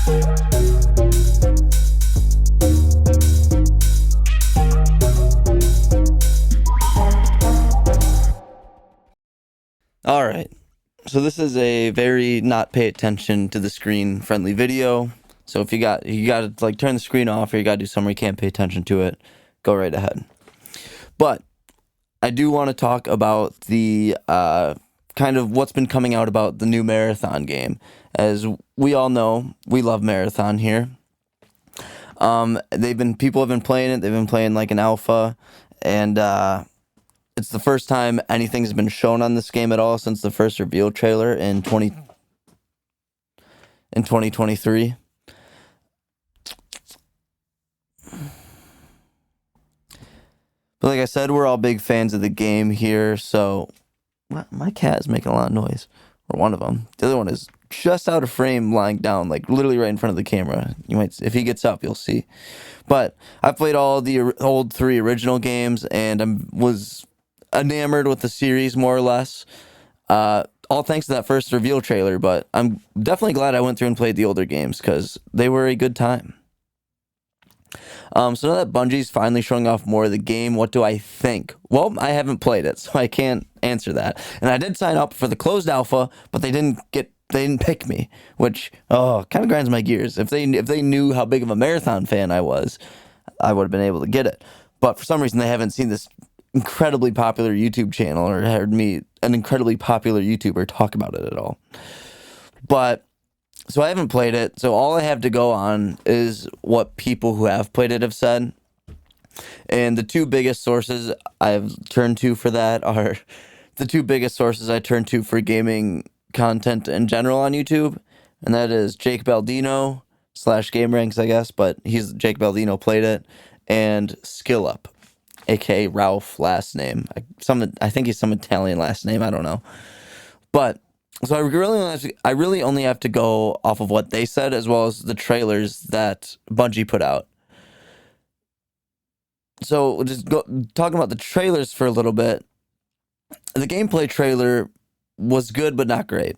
All right. So this is a very not pay attention to the screen friendly video. So if you got to like turn the screen off or you got to do something you can't pay attention to it, go right ahead. But I do want to talk about the kind of what's been coming out about the new Marathon game. As we all know, we love Marathon here. People have been playing it. They've been playing like an alpha, and it's the first time anything's been shown on this game at all since the first reveal trailer in 2023. But like I said, we're all big fans of the game here, so my cat is making a lot of noise. Or one of them. The other one is just out of frame, lying down, like literally right in front of the camera. You might, if he gets up, you'll see. But I played all the old 3 original games, and I was enamored with the series more or less. All thanks to that first reveal trailer, but I'm definitely glad I went through and played the older games because they were a good time. So now that Bungie's finally showing off more of the game, what do I think? Well, I haven't played it, so I can't answer that. And I did sign up for the closed alpha, but they didn't pick me, which kind of grinds my gears. If they knew how big of a Marathon fan I was, I would have been able to get it. But for some reason, they haven't seen this incredibly popular YouTube channel or heard me, an incredibly popular YouTuber, talk about it at all. But so I haven't played it, so all I have to go on is what people who have played it have said. And the two biggest sources I've turned to for that are the two biggest sources I turn to for gaming content in general on YouTube, and that is Jake Baldino / GameRanks, I guess, but Jake Baldino played it, and SkillUp, aka Ralph last name. I think he's some Italian last name, I don't know. But so I really only have to go off of what they said as well as the trailers that Bungie put out. So talking about the trailers for a little bit. The gameplay trailer was good but not great.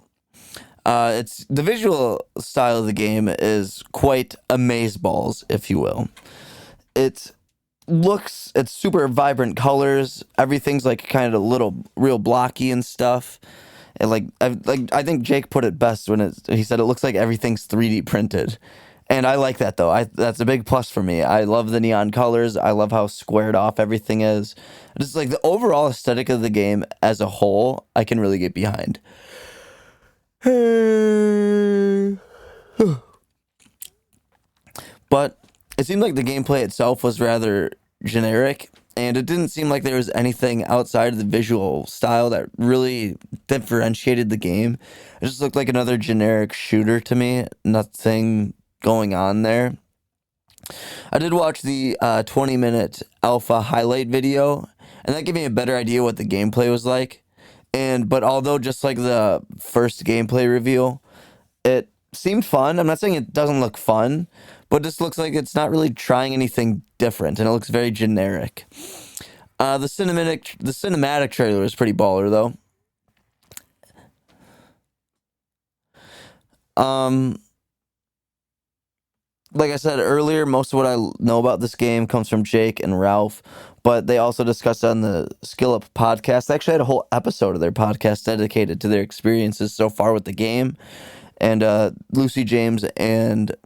It's the visual style of the game is quite amazeballs, if you will. It's super vibrant colors. Everything's like kind of real blocky and stuff. And I think Jake put it best when he said it looks like everything's 3D printed. And I like that though. That's a big plus for me. I love the neon colors. I love how squared off everything is. Just like the overall aesthetic of the game as a whole, I can really get behind. But it seemed like the gameplay itself was rather generic, and it didn't seem like there was anything outside of the visual style that really differentiated the game. It just looked like another generic shooter to me. Nothing going on there. I did watch the 20-minute alpha highlight video, and that gave me a better idea what the gameplay was like. But although just like the first gameplay reveal, it seemed fun. I'm not saying it doesn't look fun, but this looks like it's not really trying anything different, and it looks very generic. The cinematic trailer was pretty baller though. Like I said earlier, most of what I know about this game comes from Jake and Ralph, but they also discussed on the SkillUp podcast. They actually had a whole episode of their podcast dedicated to their experiences so far with the game. And Lucy James and,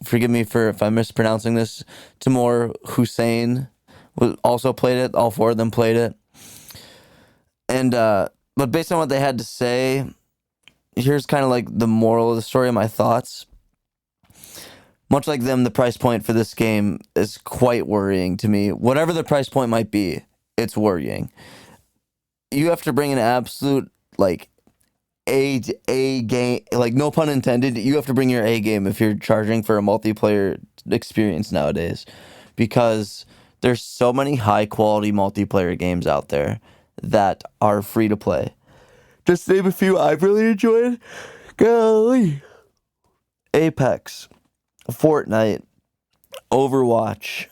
forgive me if I'm mispronouncing this, Timur Hussein also played it. All 4 of them played it. And but based on what they had to say, here's kind of like the moral of the story, my thoughts. Much like them, the price point for this game is quite worrying to me. Whatever the price point might be, it's worrying. You have to bring an absolute, like, A game, like, no pun intended, you have to bring your A game if you're charging for a multiplayer experience nowadays. Because there's so many high-quality multiplayer games out there that are free to play. Just name a few I've really enjoyed. Golly. Apex. Fortnite, Overwatch,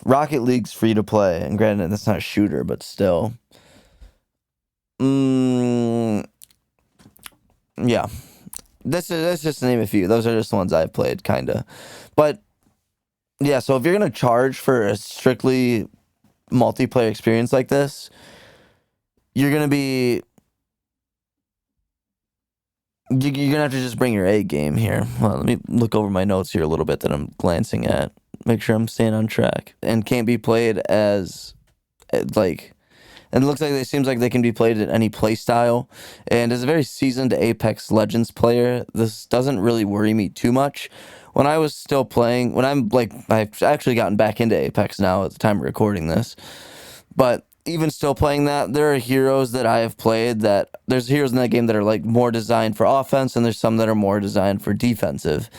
Rocket League's free to play, and granted that's not a shooter, but still. Yeah. That's just to name a few. Those are just the ones I've played, kind of. But yeah, so if you're gonna charge for a strictly multiplayer experience like this, you're gonna be you're gonna have to just bring your A game here. Well, let me look over my notes here a little bit that I'm glancing at. Make sure I'm staying on track and can't be played as like. And it looks like it seems like they can be played at any play style. And as a very seasoned Apex Legends player, this doesn't really worry me too much. When I was still playing, when I've actually gotten back into Apex now at the time of recording this. But even still playing that, there are heroes that I have played that there's heroes in that game that are like more designed for offense, and there's some that are more designed for defensive.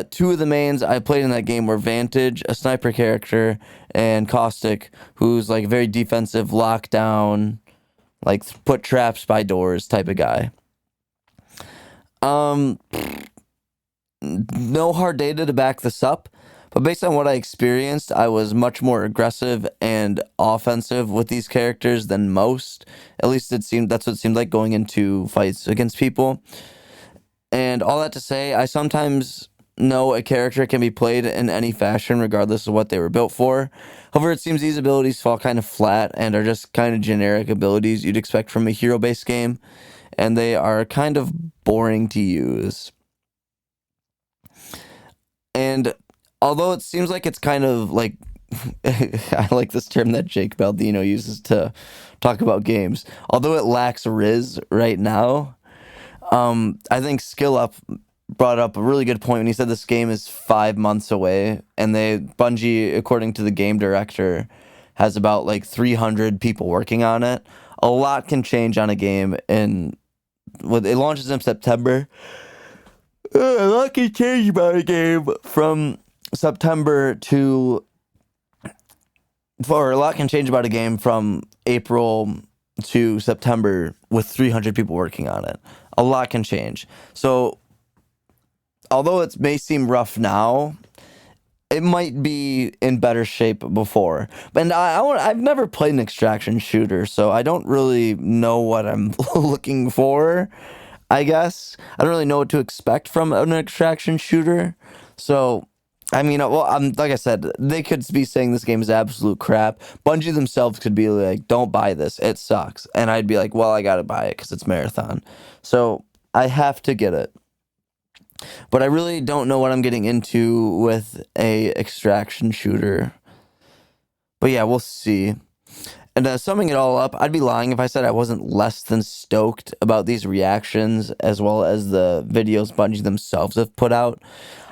Two of the mains I played in that game were Vantage, a sniper character, and Caustic, who's like very defensive, lockdown, like put traps by doors type of guy. No hard data to back this up, but based on what I experienced, I was much more aggressive and offensive with these characters than most. At least that's what it seemed like going into fights against people. And all that to say, I sometimes know a character can be played in any fashion regardless of what they were built for. However, it seems these abilities fall kind of flat and are just kind of generic abilities you'd expect from a hero-based game, and they are kind of boring to use. And although it seems like it's kind of like I like this term that Jake Baldino uses to talk about games. Although it lacks rizz right now, I think Skill Up brought up a really good point when he said this game is 5 months away, and Bungie, according to the game director, has about like 300 people working on it. A lot can change on a game, and it launches in September. A lot can change about a game from September to, or a lot can change about a game from April to September with 300 people working on it. A lot can change. So, although it may seem rough now, it might be in better shape before. And I've never played an extraction shooter, so I don't really know what I'm looking for, I guess. I don't really know what to expect from an extraction shooter. So, I mean, well, like I said, they could be saying this game is absolute crap. Bungie themselves could be like, don't buy this. It sucks. And I'd be like, well, I got to buy it because it's Marathon. So I have to get it. But I really don't know what I'm getting into with a extraction shooter. But yeah, we'll see. And summing it all up, I'd be lying if I said I wasn't less than stoked about these reactions as well as the videos Bungie themselves have put out.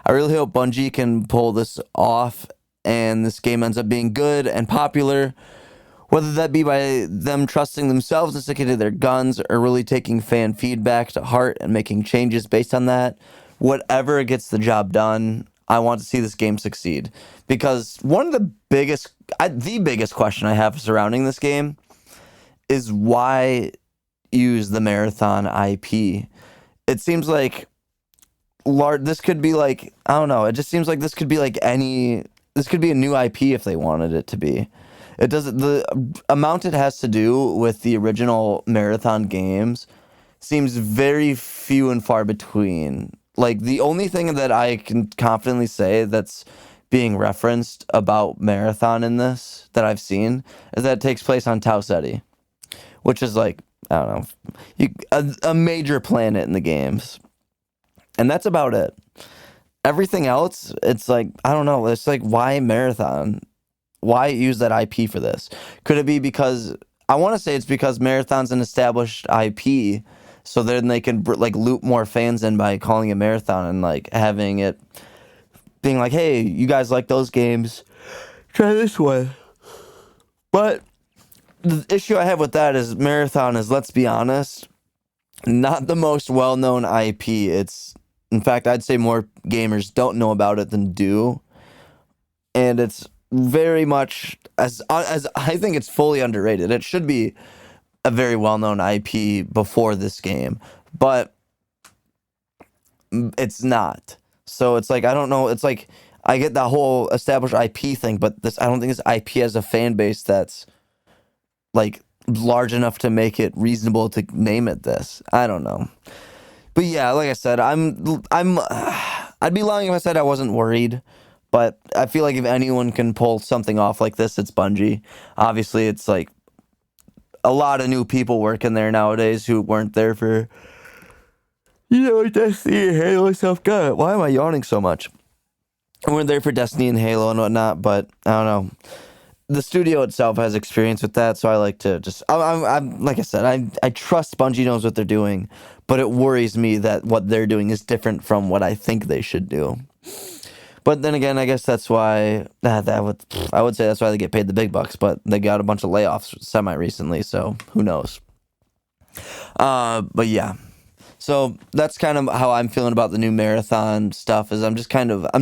I really hope Bungie can pull this off and this game ends up being good and popular, whether that be by them trusting themselves and sticking to their guns or really taking fan feedback to heart and making changes based on that. Whatever gets the job done, I want to see this game succeed. Because one of the biggest question I have surrounding this game is why use the Marathon IP? It seems like this could be like, I don't know, it just seems like this could be like this could be a new IP if they wanted it to be. It doesn't, the amount it has to do with the original Marathon games seems very few and far between. Like, the only thing that I can confidently say that's being referenced about Marathon in this that I've seen is that it takes place on Tau Ceti, which is like, I don't know, a major planet in the games. And that's about it. Everything else, it's like, I don't know, it's like, why Marathon? Why use that IP for this? Could it be because, I want to say it's because Marathon's an established IP, so then they can like loop more fans in by calling it Marathon and like having it being like, hey, you guys like those games, try this one. But the issue I have with that is Marathon is, let's be honest, not the most well-known IP. It's, in fact, I'd say more gamers don't know about it than do. And it's very much, as I think it's fully underrated. It should be a very well-known IP before this game, but it's not. So it's like, I don't know, it's like, I get that whole established IP thing, but I don't think this IP has a fan base that's like large enough to make it reasonable to name it this. I don't know. But yeah, like I said, I'd be lying if I said I wasn't worried. But I feel like if anyone can pull something off like this, it's Bungie. Obviously, it's like a lot of new people working there nowadays who weren't there for, Destiny and Halo and stuff. God, why am I yawning so much? Weren't there for Destiny and Halo and whatnot, but I don't know. The studio itself has experience with that, so I like to just. I'm like I said, I trust Bungie knows what they're doing, but it worries me that what they're doing is different from what I think they should do. But then again, I guess that's why I would say that's why they get paid the big bucks. But they got a bunch of layoffs semi recently, so who knows? But yeah, so that's kind of how I'm feeling about the new marathon stuff. Is I'm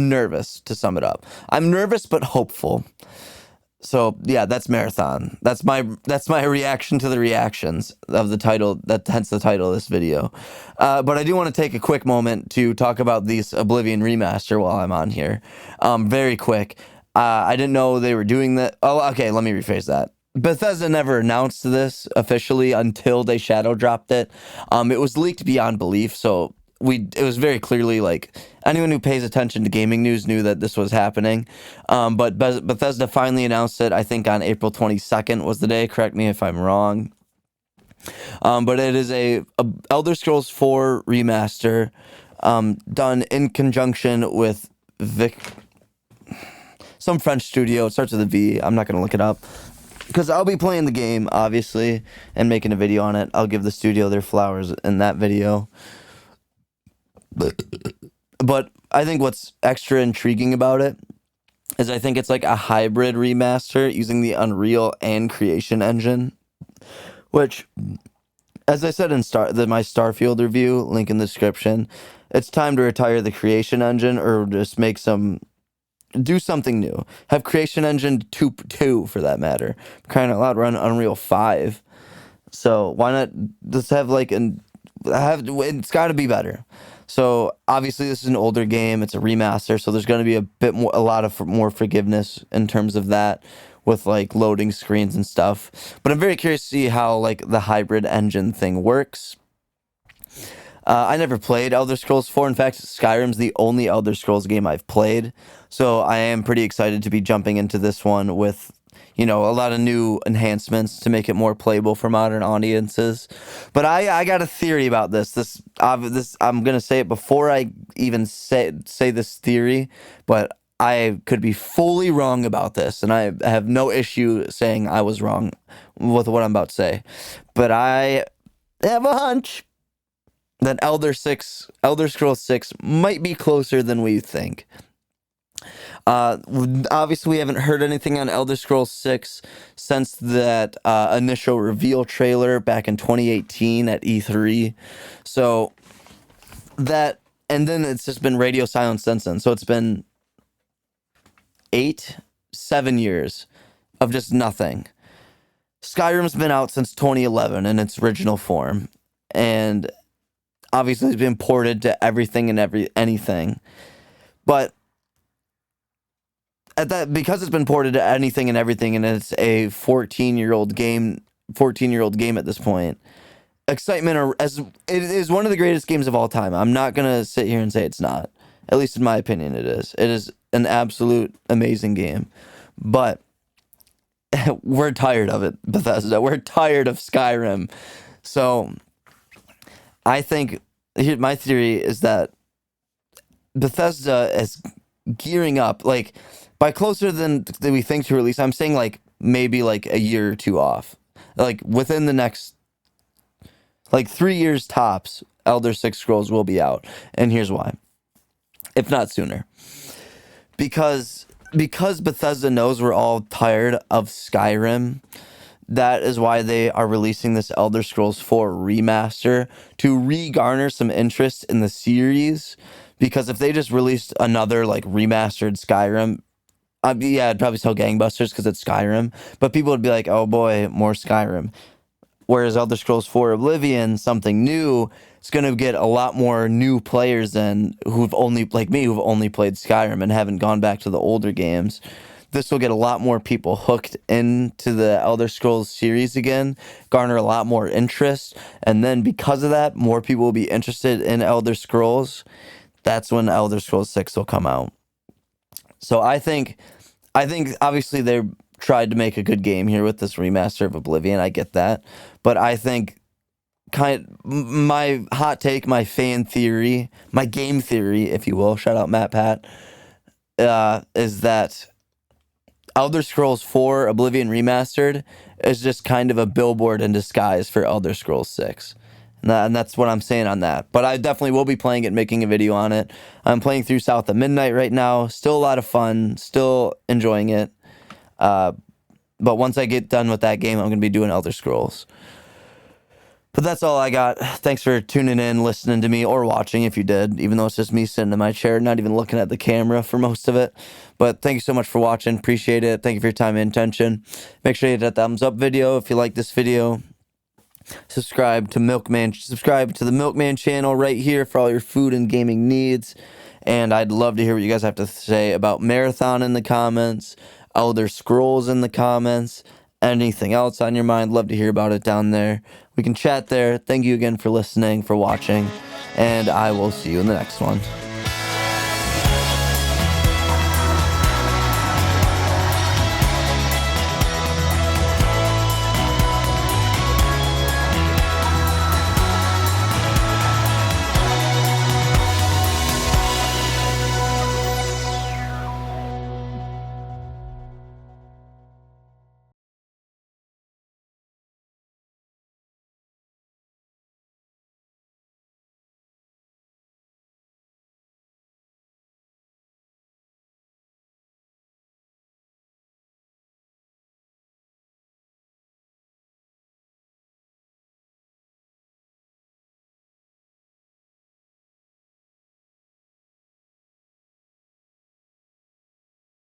nervous, to sum it up. I'm nervous but hopeful. So yeah, that's marathon. That's my reaction to the reactions of the title. Hence the title of this video. But I do want to take a quick moment to talk about this Oblivion remaster while I'm on here. Very quick. I didn't know they were doing that. Oh, okay. Let me rephrase that. Bethesda never announced this officially until they shadow dropped it. It was leaked beyond belief, so it was very clearly like anyone who pays attention to gaming news knew that this was happening. But Bethesda finally announced it. I think on April 22nd was the day. Correct me if I'm wrong. But it is a Elder Scrolls 4 remaster, done in conjunction with some French studio. It starts with a V. I'm not gonna look it up because I'll be playing the game obviously and making a video on it. I'll give the studio their flowers in that video. But I think what's extra intriguing about it is I think it's like a hybrid remaster using the Unreal and Creation Engine, which, as I said in my Starfield review, link in the description, it's time to retire the Creation Engine or just do something new. Have Creation Engine 2 for that matter. Crying out loud, run Unreal 5. So why not just have it's got to be better. So obviously this is an older game. It's a remaster, so there's going to be a lot of more forgiveness in terms of that with like loading screens and stuff. But I'm very curious to see how like the hybrid engine thing works. I never played Elder Scrolls 4. In fact, Skyrim's the only Elder Scrolls game I've played. So I am pretty excited to be jumping into this one with a lot of new enhancements to make it more playable for modern audiences. But I got a theory about this. I'm gonna say it before I even say this theory, but I could be fully wrong about this, and I have no issue saying I was wrong with what I'm about to say. But I have a hunch that Elder Scrolls 6 might be closer than we think. Obviously, we haven't heard anything on Elder Scrolls 6 since that initial reveal trailer back in 2018 at E3. So that, and then it's just been radio silence since then. So it's been 7 years of just nothing. Skyrim's been out since 2011 in its original form, and obviously it's been ported to everything and anything. But because it's been ported to anything and everything, and it's a 14-year-old game at this point, excitement as it is one of the greatest games of all time. I'm not gonna sit here and say it's not. At least in my opinion, it is. It is an absolute amazing game. But we're tired of it, Bethesda. We're tired of Skyrim. So I think my theory is that Bethesda is gearing up, like, by closer than we think to release. I'm saying like maybe like a year or two off, like within the next like 3 years tops. Elder Scrolls will be out, and here's why. If not sooner, because Bethesda knows we're all tired of Skyrim. That is why they are releasing this Elder Scrolls 4 remaster to re-garner some interest in the series. Because if they just released another like remastered Skyrim, it'd probably sell gangbusters because it's Skyrim. But people would be like, "Oh boy, more Skyrim." Whereas Elder Scrolls 4 Oblivion, something new, it's going to get a lot more new players in who've only played Skyrim and haven't gone back to the older games. this will get a lot more people hooked into the Elder Scrolls series again, garner a lot more interest, and then because of that, more people will be interested in Elder Scrolls. That's when Elder Scrolls 6 will come out. So I think obviously they tried to make a good game here with this remaster of Oblivion. I get that, but I think my hot take, my fan theory, my game theory, if you will, shout out Matt Pat, is that Elder Scrolls 4 Oblivion Remastered is just kind of a billboard in disguise for Elder Scrolls 6. And that's what I'm saying on that. But I definitely will be playing it, making a video on it. I'm playing through South of Midnight right now. Still a lot of fun. Still enjoying it. But once I get done with that game, I'm going to be doing Elder Scrolls. But that's all I got. Thanks for tuning in, listening to me, or watching if you did, even though it's just me sitting in my chair, not even looking at the camera for most of it. But thank you so much for watching. Appreciate it. Thank you for your time and attention. Make sure you hit that thumbs up video if you like this video. Subscribe to the Milkman channel right here for all your food and gaming needs. And I'd love to hear what you guys have to say about Marathon in the comments, Elder Scrolls in the comments, anything else on your mind. Love to hear about it down there. We can chat there. Thank you again for listening, for watching, and I will see you in the next one.